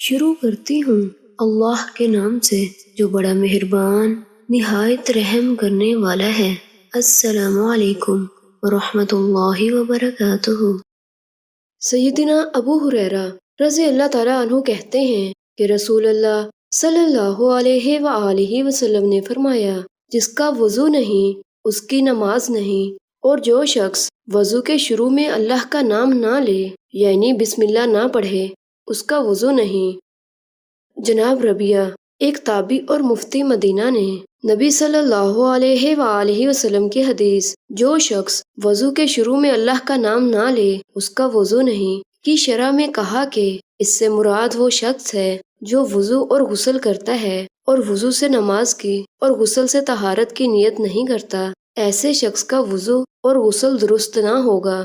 شروع کرتی ہوں اللہ کے نام سے جو بڑا مہربان نہایت رحم کرنے والا ہے۔ السلام علیکم ورحمۃ اللہ وبرکاتہ۔ سیدنا ابو ہریرہ رضی اللہ تعالیٰ عنہ کہتے ہیں کہ رسول اللہ صلی اللہ علیہ وآلہ وسلم نے فرمایا، جس کا وضو نہیں اس کی نماز نہیں، اور جو شخص وضو کے شروع میں اللہ کا نام نہ لے یعنی بسم اللہ نہ پڑھے اس کا وضو نہیں۔ جناب ربیہ ایک تابعی اور مفتی مدینہ نے نبی صلی اللہ علیہ وآلہ وسلم کی حدیث جو شخص وضو کے شروع میں اللہ کا نام نہ لے اس کا وضو نہیں کی شرح میں کہا کہ اس سے مراد وہ شخص ہے جو وضو اور غسل کرتا ہے اور وضو سے نماز کی اور غسل سے طہارت کی نیت نہیں کرتا، ایسے شخص کا وضو اور غسل درست نہ ہوگا۔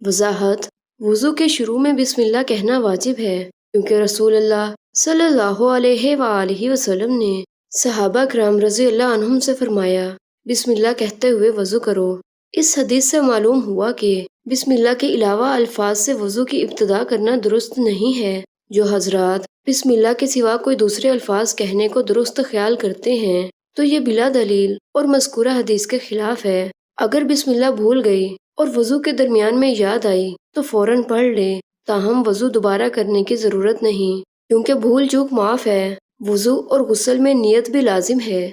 وضاحت: وضو کے شروع میں بسم اللہ کہنا واجب ہے کیونکہ رسول اللہ صلی اللہ علیہ وآلہ وسلم نے صحابہ کرام رضی اللہ عنہم سے فرمایا، بسم اللہ کہتے ہوئے وضو کرو۔ اس حدیث سے معلوم ہوا کہ بسم اللہ کے علاوہ الفاظ سے وضو کی ابتدا کرنا درست نہیں ہے۔ جو حضرات بسم اللہ کے سوا کوئی دوسرے الفاظ کہنے کو درست خیال کرتے ہیں تو یہ بلا دلیل اور مذکورہ حدیث کے خلاف ہے۔ اگر بسم اللہ بھول گئی اور وضو کے درمیان میں یاد آئی تو فوراً پڑھ لے، تاہم وضو دوبارہ کرنے کی ضرورت نہیں کیونکہ بھول چوک معاف ہے۔ وضو اور غسل میں نیت بھی لازم ہے۔